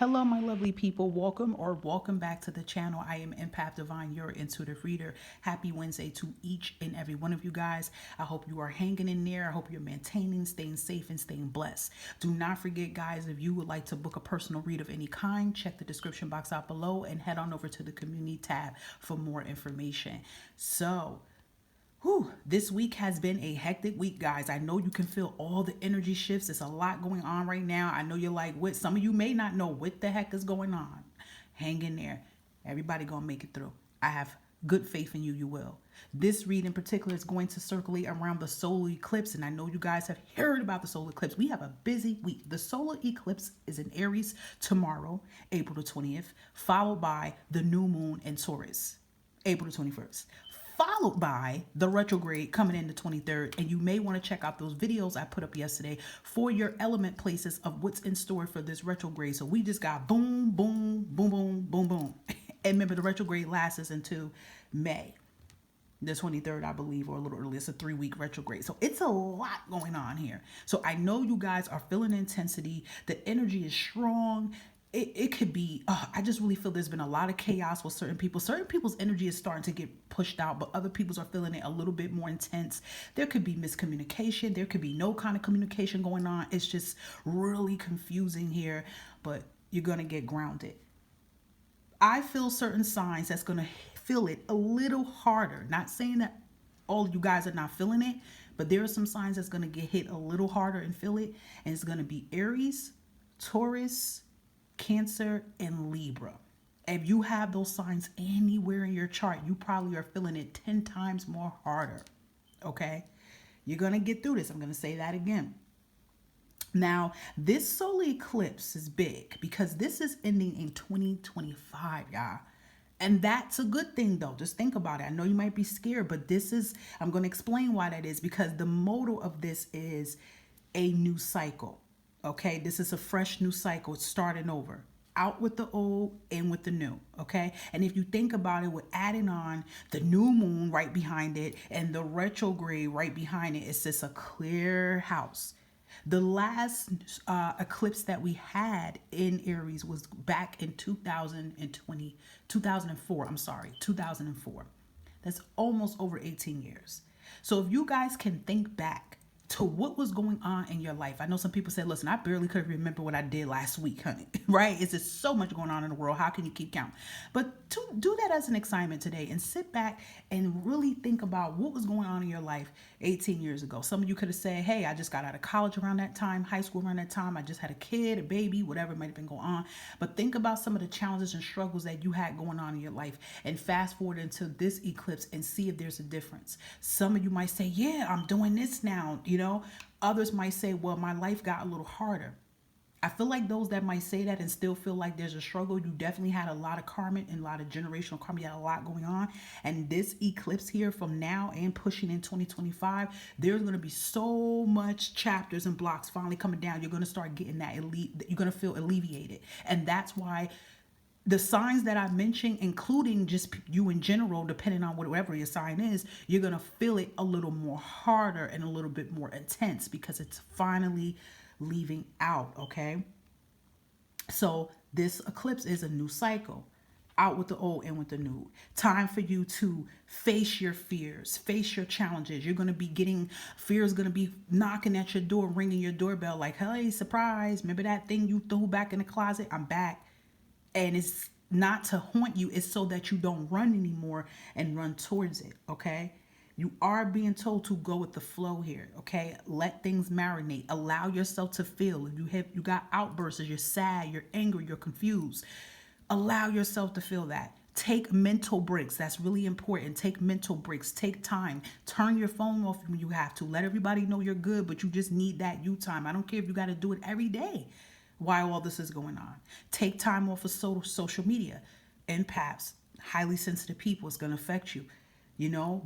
Hello, my lovely people. Welcome back to the channel. I am Empath Divine, your intuitive reader. Happy Wednesday to each and every one of you guys. I hope you are hanging in there. I hope you're maintaining, staying safe, and staying blessed. Do not forget, guys, if you would like to book a personal read of any kind, check the description box out below and head on over to the community tab for more information. This week has been a hectic week, guys. I know you can feel all the energy shifts. There's a lot going on right now. I know you're like, what? Some of you may not know what the heck is going on. Hang in there. Everybody gonna make it through. I have good faith in you. You will. This read in particular is going to circulate around the solar eclipse, and I know you guys have heard about the solar eclipse. We have a busy week. The solar eclipse is in Aries tomorrow, April the 20th, followed by the new moon in Taurus, April the 21st, followed by the retrograde coming in the 23rd. And you may want to check out those videos I put up yesterday for your element places of what's in store for this retrograde. So we just got boom, boom, boom, boom, boom, boom. And remember, the retrograde lasts until May the 23rd, I believe, or a little earlier. It's a 3-week retrograde. So it's a lot going on here. So I know you guys are feeling intensity. The energy is strong. It could be, I just really feel there's been a lot of chaos with certain people. Certain people's energy is starting to get pushed out, but other people's are feeling it a little bit more intense. There could be miscommunication. There could be no kind of communication going on. It's just really confusing here, but you're going to get grounded. I feel certain signs that's going to feel it a little harder. Not saying that all of you guys are not feeling it, but there are some signs that's going to get hit a little harder and feel it. And it's going to be Aries, Taurus, Cancer, and Libra. If you have those signs anywhere in your chart, you probably are feeling it 10 times more harder. Okay? You're going to get through this. I'm going to say that again. Now, this solar eclipse is big because this is ending in 2025, y'all. And that's a good thing, though. Just think about it. I know you might be scared, but I'm going to explain why that is, because the motto of this is a new cycle. Okay, this is a fresh new cycle. It's starting over. Out with the old, in with the new. Okay, and if you think about it, we're adding on the new moon right behind it and the retrograde right behind it. It's just a clear house. The last eclipse that we had in Aries was back in 2004. I'm sorry, 2004. That's almost over 18 years. So if you guys can think back to what was going on in your life. I know some people said, listen, I barely could remember what I did last week, honey, right? It's just so much going on in the world. How can you keep count? But to do that as an assignment today and sit back and really think about what was going on in your life 18 years ago. Some of you could have said, hey, I just got out of college around that time, high school around that time. I just had a kid, a baby, whatever might have been going on. But think about some of the challenges and struggles that you had going on in your life and fast forward into this eclipse and see if there's a difference. Some of you might say, yeah, I'm doing this now, Others might say, well, my life got a little harder. I feel like those that might say that and still feel like there's a struggle, you definitely had a lot of karma and a lot of generational karma. You had a lot going on. And this eclipse here from now and pushing in 2025, there's going to be so much chapters and blocks finally coming down. You're going to start getting that you're going to feel alleviated. And that's why the signs that I mentioned, including just you in general, depending on whatever your sign is, you're going to feel it a little more harder and a little bit more intense because it's finally leaving out, okay? So this eclipse is a new cycle. Out with the old, in with the new. Time for you to face your fears, face your challenges. You're going to be fear's going to be knocking at your door, ringing your doorbell like, hey, surprise. Remember that thing you threw back in the closet? I'm back. And it's not to haunt you. It's so that you don't run anymore and run towards it, okay? You are being told to go with the flow here, okay? Let things marinate. Allow yourself to feel. If you got outbursts, you're sad, you're angry, you're confused. Allow yourself to feel that. Take mental breaks. That's really important. Take mental breaks. Take time. Turn your phone off when you have to. Let everybody know you're good, but you just need that you time. I don't care if you got to do it every day while all this is going on. Take time off of social media. Empaths, highly sensitive people, it's going to affect you.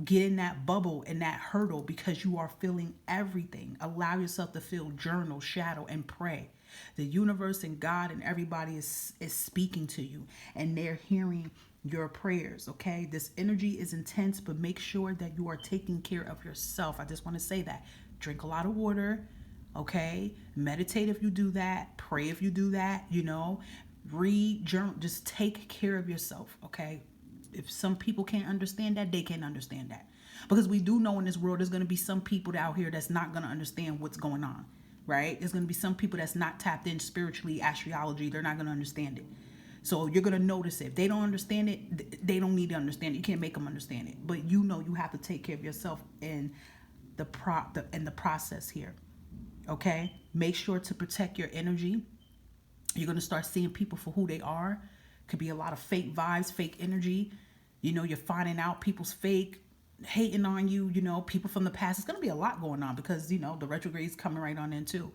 Get in that bubble and that hurdle because you are feeling everything. Allow yourself to feel, journal, shadow, and pray. The universe and God and everybody is speaking to you and they're hearing your prayers, okay? This energy is intense, but make sure that you are taking care of yourself. I just want to say that. Drink a lot of water, okay? Meditate if you do that. Pray if you do that, read, journal, just take care of yourself, okay? If some people can't understand that, they can't understand that. Because we do know in this world there's going to be some people out here that's not going to understand what's going on, right? There's going to be some people that's not tapped in spiritually, astrology. They're not going to understand it. So you're going to notice it. If they don't understand it, they don't need to understand it. You can't make them understand it. But you know you have to take care of yourself in the process here, okay? Make sure to protect your energy. You're going to start seeing people for who they are. Could be a lot of fake vibes, fake energy. You know, you're finding out people's fake, hating on you, you know, people from the past. It's going to be a lot going on because, you know, the retrograde's coming right on in too.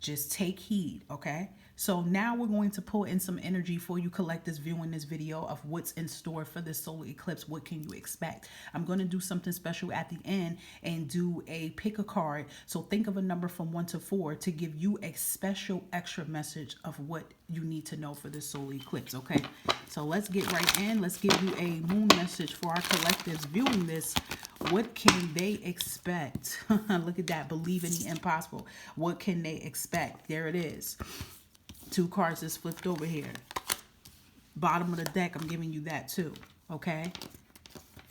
Just take heed, okay? So now we're going to pull in some energy for you collectors viewing this video of what's in store for this solar eclipse. What can you expect? I'm going to do something special at the end and do a pick a card. So think of a number from 1 to 4 to give you a special extra message of what you need to know for this solar eclipse, okay? So let's get right in. Let's give you a moon message for our collectives viewing this. What can they expect? Look at that. Believe in the impossible. What can they expect? There it is. 2 cards is flipped over here. Bottom of the deck, I'm giving you that too. Okay?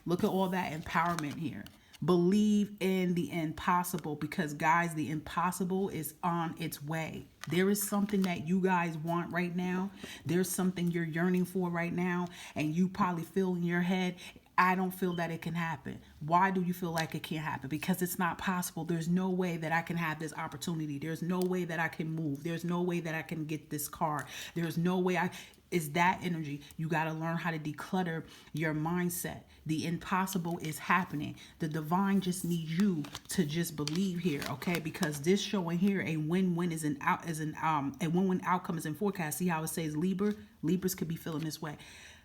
Look at all that empowerment here. Believe in the impossible because, guys, the impossible is on its way. There is something that you guys want right now. There's something you're yearning for right now. And you probably feel in your head, I don't feel that it can happen. Why do you feel like it can't happen? Because it's not possible. There's no way that I can have this opportunity. There's no way that I can move. There's no way that I can get this car. There's no way it's that energy. You got to learn how to declutter your mindset. The impossible is happening. The divine just needs you to just believe here, okay? Because this showing here, a win-win a win-win outcome is in forecast. See how it says Libras could be feeling this way.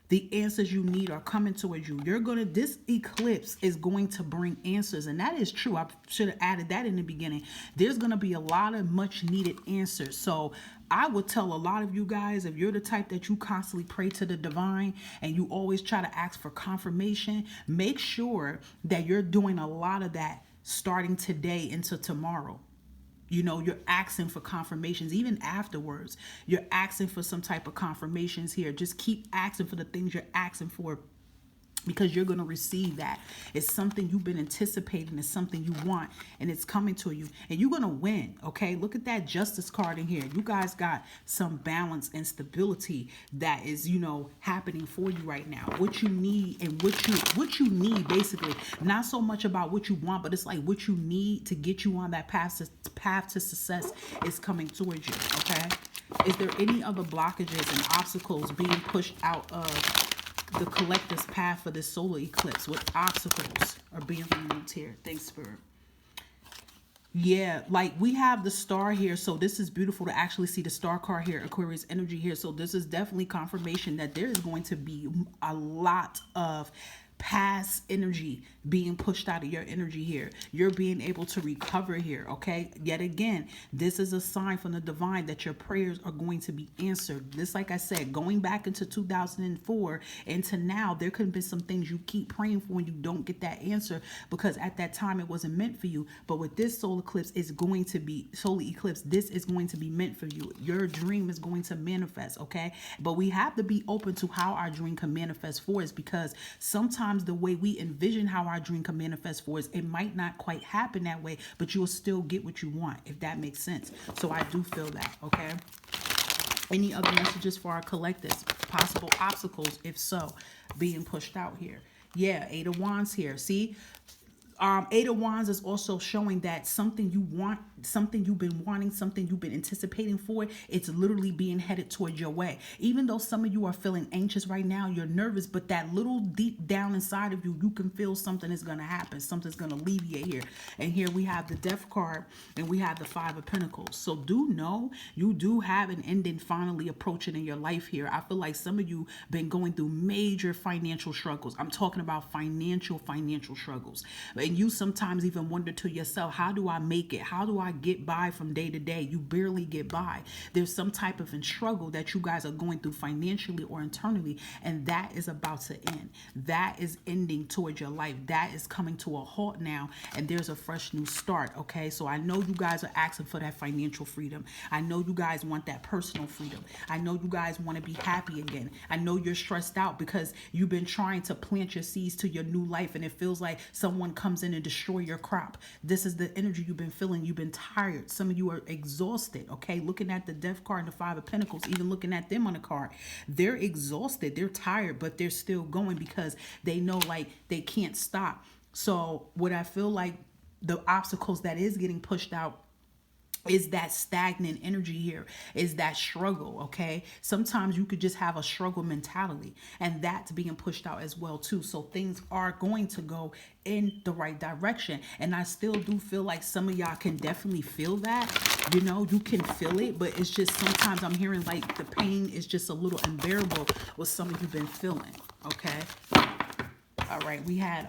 The answers you need are coming towards you. This eclipse is going to bring answers. And that is true. I should have added that in the beginning. There's going to be a lot of much needed answers. So I would tell a lot of you guys, if you're the type that you constantly pray to the divine and you always try to ask for confirmation, make sure that you're doing a lot of that starting today into tomorrow. You know, you're asking for confirmations, even afterwards. You're asking for some type of confirmations here. Just keep asking for the things you're asking for because you're going to receive that. It's something you've been anticipating. It's something you want, and it's coming to you. And you're going to win, okay? Look at that Justice card in here. You guys got some balance and stability that is, you know, happening for you right now. What you need and what you need, basically. Not so much about what you want, but it's like what you need to get you on that path to success is coming towards you, okay? Is there any other blockages and obstacles being pushed out of the collector's path for this solar eclipse? What obstacles are being removed here? Thanks, Spirit. Yeah, like we have the star here. So this is beautiful to actually see the star card here, Aquarius energy here. So this is definitely confirmation that there is going to be a lot of past energy being pushed out of your energy here. You're being able to recover here, okay? Yet again, this is a sign from the divine that your prayers are going to be answered. This, like I said, going back into 2004 into now, there could have been some things you keep praying for and you don't get that answer because at that time it wasn't meant for you. But with this solar eclipse, this is going to be meant for you. Your dream is going to manifest, okay? But we have to be open to how our dream can manifest for us because sometimes the way we envision how our dream can manifest for us, it might not quite happen that way, but you'll still get what you want, if that makes sense. So I do feel that, okay? Any other messages for our collectives? Possible obstacles, if so, being pushed out here. Yeah, 8 of Wands here. See? 8 of Wands is also showing that something you want, something you've been wanting, something you've been anticipating for, it's literally being headed towards your way. Even though some of you are feeling anxious right now, you're nervous, but that little deep down inside of you, you can feel something is going to happen. Something's going to alleviate here. And here we have the Death card and we have the 5 of Pentacles. So do know you do have an ending finally approaching in your life here. I feel like some of you been going through major financial struggles. I'm talking about financial struggles. And And you sometimes even wonder to yourself, how do I make it? How do I get by from day to day? You barely get by. There's some type of struggle that you guys are going through financially or internally, and that is about to end. That is ending towards your life. That is coming to a halt now, and there's a fresh new start, okay? So I know you guys are asking for that financial freedom. I know you guys want that personal freedom. I know you guys want to be happy again. I know you're stressed out because you've been trying to plant your seeds to your new life, and it feels like someone comes in and destroy your crop. This is the energy you've been feeling. You've been tired. Some of you are exhausted, okay? Looking at the Death card and the Five of Pentacles, even looking at them on the card, they're exhausted. They're tired, but they're still going because they know like they can't stop. So what I feel like the obstacles that is getting pushed out is that stagnant energy here, is that struggle, okay? Sometimes you could just have a struggle mentality, and that's being pushed out as well too. So things are going to go in the right direction, and I still do feel like some of y'all can definitely feel that. You know, you can feel it, but it's just sometimes I'm hearing like the pain is just a little unbearable with some of you been feeling, okay? All right, we had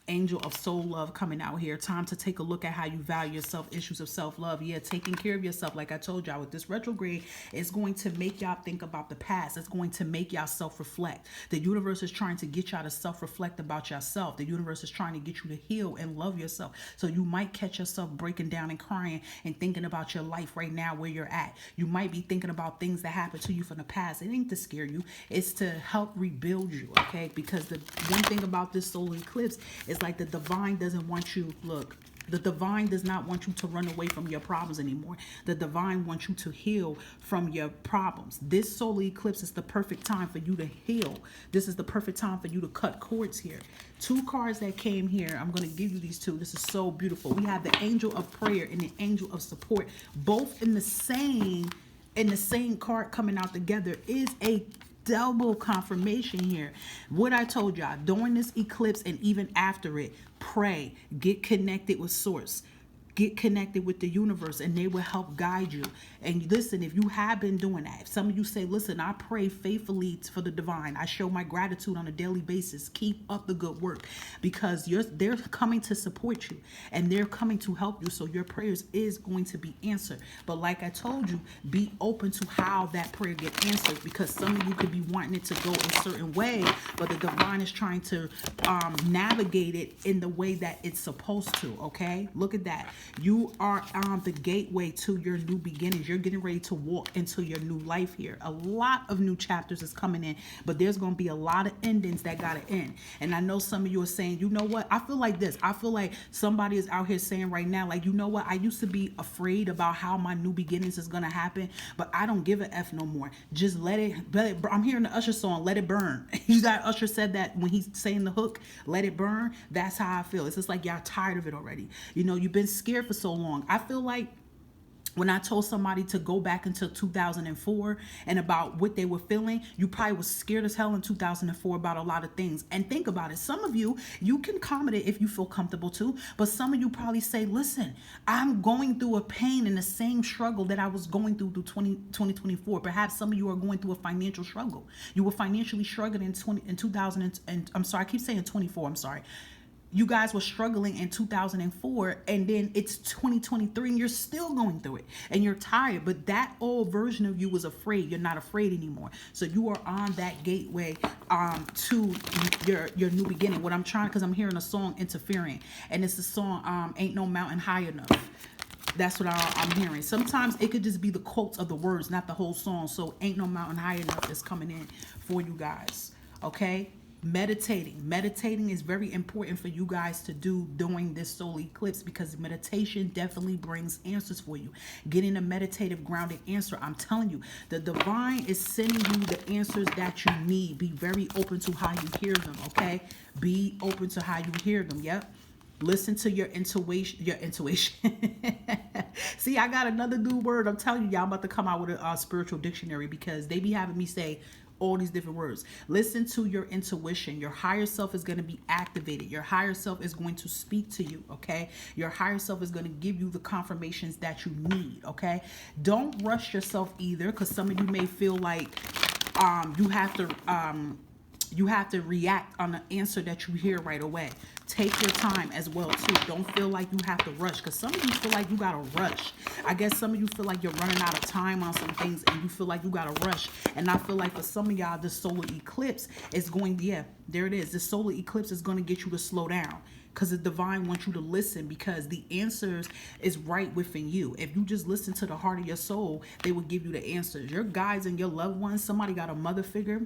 Angel of Soul Love coming out here. Time to take a look at how you value yourself. Issues of self-love. Yeah, taking care of yourself. Like I told y'all, with this retrograde, it's going to make y'all think about the past. It's going to make y'all self-reflect. The universe is trying to get y'all to self-reflect about yourself. The universe is trying to get you to heal and love yourself. So you might catch yourself breaking down and crying and thinking about your life right now, where you're at. You might be thinking about things that happened to you from the past. It ain't to scare you. It's to help rebuild you, okay? Because the one thing about this solar eclipse is like the divine doesn't want you, look, the divine does not want you to run away from your problems anymore. The divine wants you to heal from your problems. This solar eclipse is the perfect time for you to heal. This is the perfect time for you to cut cords here. Two cards that came here. I'm going to give you these two. This is so beautiful. We have the angel of prayer and the angel of support, both in the same card coming out together. Is a double confirmation here. What I told y'all during this eclipse and even after it, pray, get connected with source, get connected with the universe, and they will help guide you. And listen, if you have been doing that, if some of you say, listen, I pray faithfully for the divine, I show my gratitude on a daily basis, keep up the good work, because they're coming to support you and they're coming to help you. So your prayers is going to be answered. But like I told you, be open to how that prayer gets answered, because some of you could be wanting it to go a certain way, but the divine is trying to navigate it in the way that it's supposed to, okay? Look at that. You are on the gateway to your new beginnings. You're getting ready to walk into your new life here. A lot of new chapters is coming in, but there's going to be a lot of endings that got to end. And I know some of you are saying, you know what? I feel like this. I feel like somebody is out here saying right now, like, you know what? I used to be afraid about how my new beginnings is going to happen, but I don't give a F no more. Just let it. I'm hearing the Usher song, Let It Burn. You got Usher said that when he's saying the hook, let it burn. That's how I feel. It's just like y'all tired of it already. You know, you've been scared for so long. I feel like when I told somebody to go back into 2004 and about what they were feeling, you probably was scared as hell in 2004 about a lot of things. And think about it. Some of you can comment it if you feel comfortable to, but some of you probably say, listen, I'm going through a pain and the same struggle that I was going through 2024. Perhaps some of you are going through a financial struggle. You were financially struggling in 2000, and I'm sorry, I keep saying 24, I'm sorry. You guys were struggling in 2004, and then it's 2023 and you're still going through it and you're tired, but that old version of you was afraid. You're not afraid anymore. So you are on that gateway to your new beginning. What I'm trying, because I'm hearing a song interfering, and it's the song Ain't No Mountain High Enough. That's what I'm hearing. Sometimes it could just be the quotes of the words, not the whole song. So Ain't No Mountain High Enough is coming in for you guys. Okay? Meditating is very important for you guys to do during this solar eclipse, because meditation definitely brings answers for you. Getting a meditative grounded answer, I'm telling you, the divine is sending you the answers that you need. Be very open to how you hear them. Okay, be open to how you hear them. Yep. Listen to your intuition. See, I got another new word. I'm telling you, y'all, I'm about to come out with a spiritual dictionary, because they be having me say all these different words. Listen to your intuition. Your higher self is going to be activated. Your higher self is going to speak to you, okay? Your higher self is going to give you the confirmations that you need, okay? Don't rush yourself either, because some of you may feel like you have to You have to react on the answer that you hear right away. Take your time as well too. Don't feel like you have to rush, because some of you feel like you gotta rush. I guess some of you feel like you're running out of time on some things and you feel like you gotta rush. And I feel like for some of y'all, this solar eclipse is going, yeah, there it is. This solar eclipse is going to get you to slow down, because the divine wants you to listen, because the answers is right within you. If you just listen to the heart of your soul, they will give you the answers. Your guides and your loved ones, somebody got a mother figure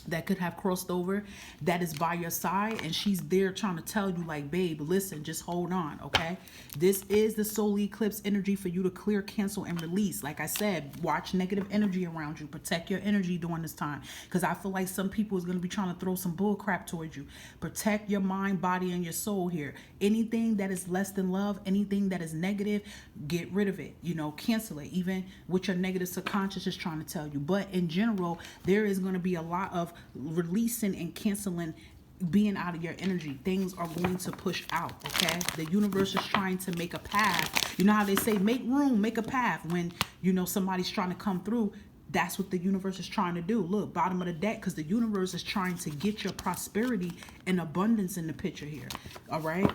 that could have crossed over, that is by your side, and she's there trying to tell you like, babe, listen, just hold on, okay? This is the solar eclipse energy for you to clear, cancel, and release. Like I said, watch negative energy around you. Protect your energy during this time, because I feel like some people is going to be trying to throw some bull crap towards you. Protect your mind, body, and your soul here. Anything that is less than love, anything that is negative, get rid of it. You know, cancel it, even what your negative subconscious is trying to tell you. But in general, there is going to be a lot of releasing and canceling, being out of your energy. Things are going to push out, okay? The universe is trying to make a path. You know how they say make room, make a path, when you know somebody's trying to come through. That's what the universe is trying to do. Look, bottom of the deck, because the universe is trying to get your prosperity and abundance in the picture here. All right,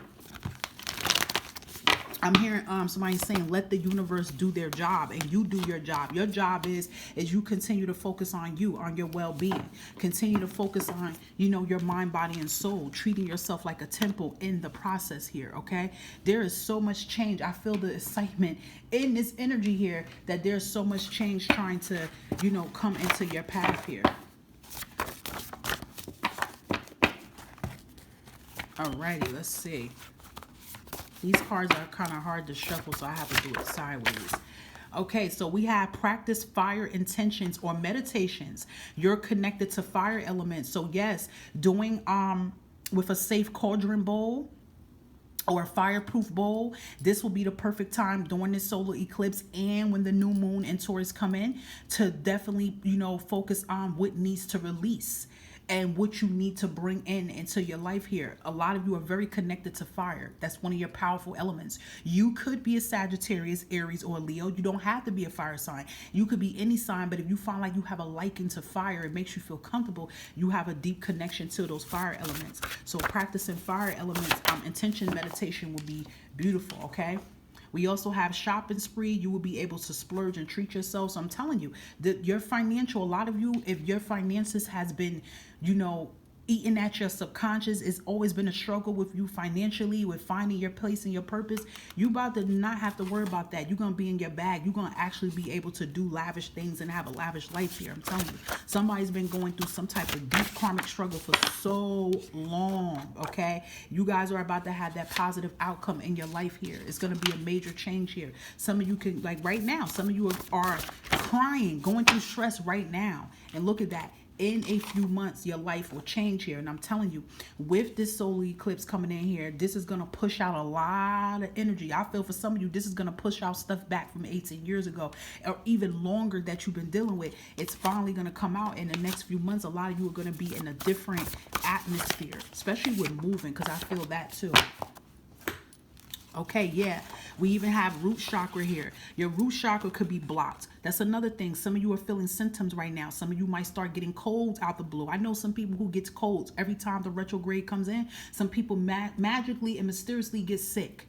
I'm hearing somebody saying, let the universe do their job and you do your job. Your job is you continue to focus on you, on your well-being. Continue to focus on, you know, your mind, body, and soul, treating yourself like a temple in the process here, okay? There is so much change. I feel the excitement in this energy here, that there's so much change trying to, you know, come into your path here. Alrighty, let's see. These cards are kind of hard to shuffle, so I have to do it sideways. Okay, so we have practice fire intentions or meditations. You're connected to fire elements. So yes, doing with a safe cauldron bowl or a fireproof bowl, this will be the perfect time during this solar eclipse and when the new moon and Taurus come in, to definitely, you know, focus on what needs to release and what you need to bring in into your life here. A lot of you are very connected to fire. That's one of your powerful elements. You could be a Sagittarius, Aries, or Leo. You don't have to be a fire sign. You could be any sign, but if you find like you have a liking to fire, it makes you feel comfortable, you have a deep connection to those fire elements. So practicing fire elements, intention meditation will be beautiful, okay? We also have shopping spree. You will be able to splurge and treat yourself. So I'm telling you that your financial, a lot of you, if your finances has been, you know, eating at your subconscious, it's always been a struggle with you financially, with finding your place and your purpose. You about to not have to worry about that. You're going to be in your bag. You're going to actually be able to do lavish things and have a lavish life here. I'm telling you, somebody's been going through some type of deep karmic struggle for so long, okay? You guys are about to have that positive outcome in your life here. It's going to be a major change here. Some of you can, like right now, some of you are crying, going through stress right now. And look at that. In a few months, your life will change here. And I'm telling you, with this solar eclipse coming in here, this is going to push out a lot of energy. I feel for some of you, this is going to push out stuff back from 18 years ago or even longer that you've been dealing with. It's finally going to come out in the next few months. A lot of you are going to be in a different atmosphere, especially with moving, because I feel that too. Okay, yeah. We even have root chakra here. Your root chakra could be blocked. That's another thing. Some of you are feeling symptoms right now. Some of you might start getting colds out the blue. I know some people who gets colds every time the retrograde comes in. Some people magically and mysteriously get sick.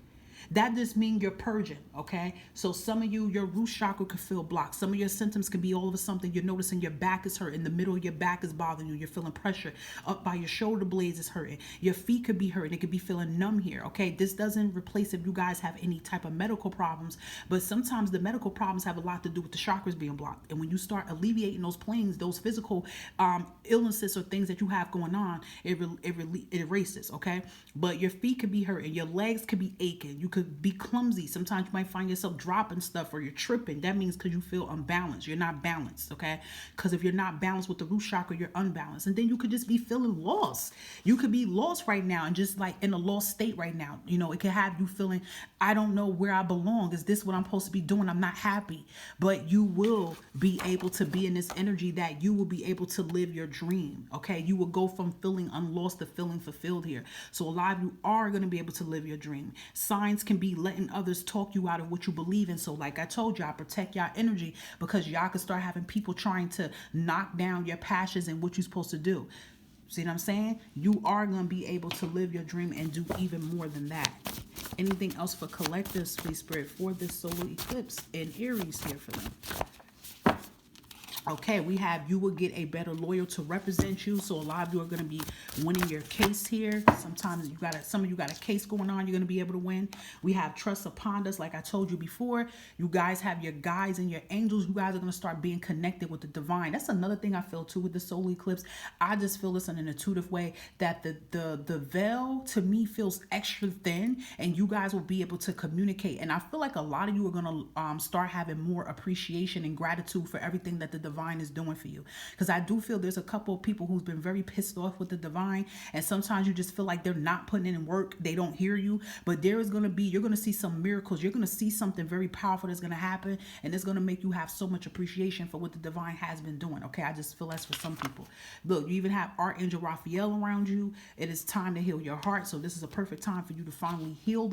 That just means you're purging, okay? So some of you, your root chakra could feel blocked. Some of your symptoms could be all of a sudden you're noticing your back is hurting. The middle of your back is bothering you. You're feeling pressure. Up by your shoulder blades is hurting. Your feet could be hurting. It could be feeling numb here, okay? This doesn't replace if you guys have any type of medical problems, but sometimes the medical problems have a lot to do with the chakras being blocked. And when you start alleviating those planes, those physical illnesses or things that you have going on, it erases, okay? But your feet could be hurting. Your legs could be aching. You could be clumsy. Sometimes you might find yourself dropping stuff or you're tripping. That means because you feel unbalanced. You're not balanced, okay? Because if you're not balanced with the root chakra, you're unbalanced. And then you could just be feeling lost. You could be lost right now and just like in a lost state right now. You know, it could have you feeling, I don't know where I belong. Is this what I'm supposed to be doing? I'm not happy. But you will be able to be in this energy that you will be able to live your dream, okay? You will go from feeling unlost to feeling fulfilled here. So a lot of you are going to be able to live your dream. Signs can be letting others talk you out of what you believe in. So like I told y'all, protect y'all energy, because y'all could start having people trying to knock down your passions and what you're supposed to do. See what I'm saying? You are going to be able to live your dream and do even more than that. Anything else for collectives, Free Spirit, for this solar eclipse in Aries here for them? Okay, we have you will get a better lawyer to represent you. So a lot of you are going to be winning your case here. Sometimes some of you got a case going on, you're going to be able to win. We have trust upon us. Like I told you before, you guys have your guides and your angels. You guys are going to start being connected with the divine. That's another thing I feel too with the solar eclipse. I just feel this in an intuitive way that the veil to me feels extra thin, and you guys will be able to communicate. And I feel like a lot of you are going to start having more appreciation and gratitude for everything that the divine is doing for you, because I do feel there's a couple of people who's been very pissed off with the divine, and sometimes you just feel like they're not putting in work, they don't hear you. But there is going to be, you're going to see some miracles, you're going to see something very powerful that's going to happen, and it's going to make you have so much appreciation for what the divine has been doing. Okay, I just feel that's for some people. Look, you even have Archangel Raphael around you. It is time to heal your heart, so this is a perfect time for you to finally heal